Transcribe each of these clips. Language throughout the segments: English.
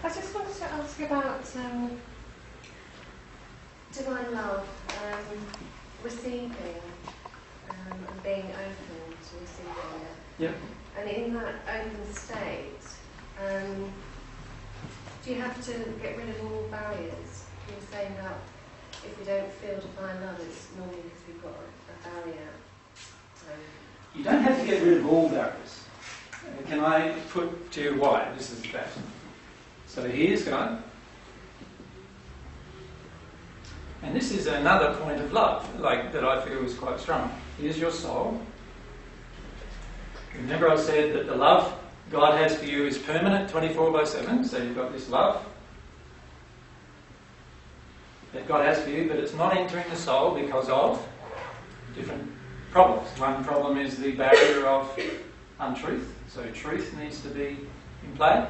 I just wanted to ask about divine love, receiving and being open to receiving it. Yep. And in that open state, do you have to get rid of all barriers? You were saying that if we don't feel divine love, it's normally because we've got a barrier. You don't have to get rid of all barriers. Can I put to you why this is that? So here's God. And this is another point of love, like that I feel is quite strong. Here's your soul. Remember I said that the love God has for you is permanent, 24/7, so you've got this love that God has for you, but it's not entering the soul because of different problems. One problem is the barrier of untruth, so truth needs to be in play,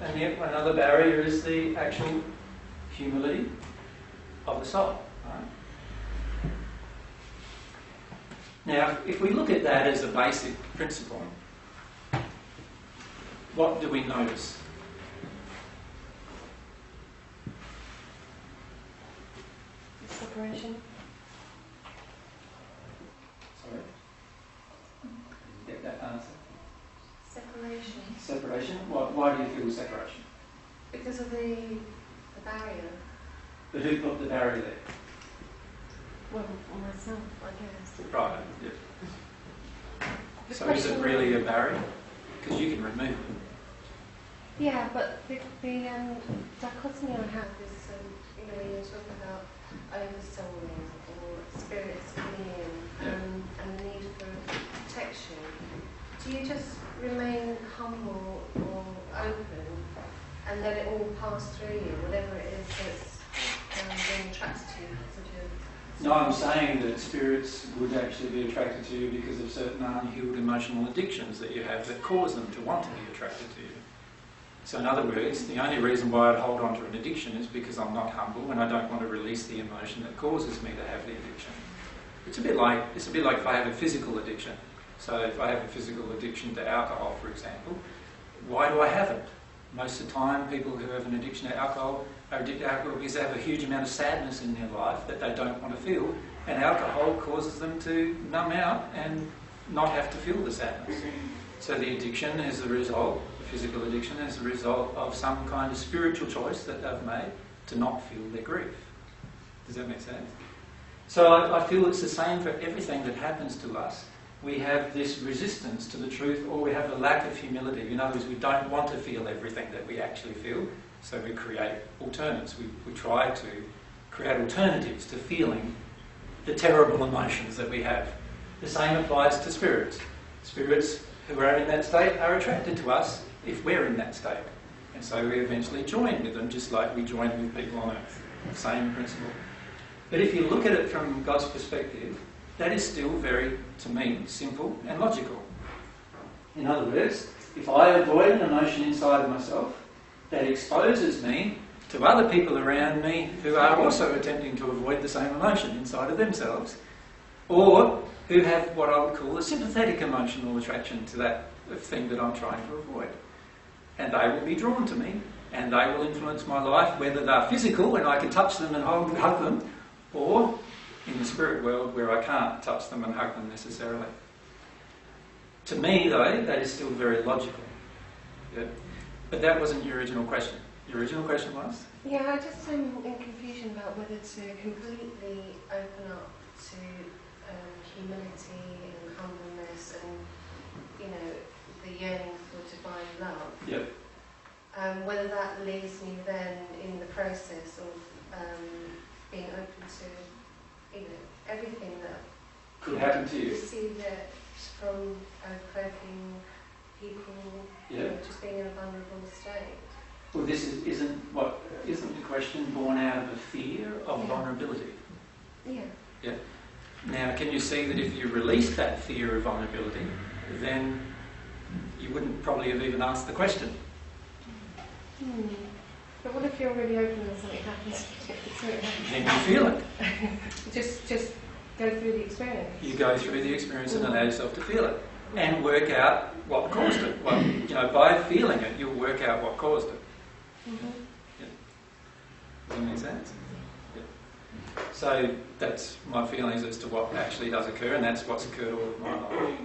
and yet another barrier is the actual humility of the soul. Right? Now, if we look at that as a basic principle, what do we notice? Separation. Sorry? Get that answer? Separation. Separation? Why do you feel separation? Because of the barrier. But who put the barrier there? Well, myself, I guess. Right, yep. So is it really a barrier? Because you can remove it. Yeah, but the dichotomy I have is, when you're talking about oversouling or spirits coming in and the need for protection, do you just remain humble or open and let it all pass through you, whatever it is that's being attracted to you? No, I'm saying that spirits would actually be attracted to you because of certain unhealed emotional addictions that you have that cause them to want to be attracted to you. So in other words, the only reason why I'd hold on to an addiction is because I'm not humble and I don't want to release the emotion that causes me to have the addiction. It's a bit like if I have a physical addiction. So if I have a physical addiction to alcohol, for example, why do I have it? Most of the time, people who have an addiction to alcohol are addicted to alcohol because they have a huge amount of sadness in their life that they don't want to feel, and alcohol causes them to numb out and not have to feel the sadness. So the addiction is the result, the physical addiction is the result of some kind of spiritual choice that they've made to not feel their grief. Does that make sense? So I feel it's the same for everything that happens to us. We have this resistance to the truth, or we have a lack of humility. In other words, we don't want to feel everything that we actually feel, so we create alternates. We try to create alternatives to feeling the terrible emotions that we have. The same applies to spirits. Spirits who are in that state are attracted to us if we're in that state. And so we eventually join with them, just like we join with people on earth. Same principle. But if you look at it from God's perspective, that is still very, to me, simple and logical. In other words, if I avoid an emotion inside of myself, that exposes me to other people around me who are also attempting to avoid the same emotion inside of themselves, or who have what I would call a sympathetic emotional attraction to that thing that I'm trying to avoid. And they will be drawn to me, and they will influence my life, whether they're physical and I can touch them and hug them, or in the spirit world where I can't touch them and hug them necessarily. To me, though, that is still very logical. Yeah? But that wasn't your original question. Your original question was? Yeah, I just am in confusion about whether to completely open up to humility and humbleness and, the yearning for divine love. Yep. Whether that leaves me then in the process of being open to everything that could happen to you. Receive it from coping people, just being in a vulnerable state. Well, this isn't the question born out of a fear of vulnerability? Yeah. Yeah. Now, can you see that if you release that fear of vulnerability, then you wouldn't probably have even asked the question? But what if you're really open and something happens? Then you feel it. just go through the experience. You go through the experience and allow yourself to feel it. And work out what caused it. Well, by feeling it, you'll work out what caused it. Mm-hmm. making any sense? Yeah. So that's my feelings as to what actually does occur, and that's what's occurred all of my life.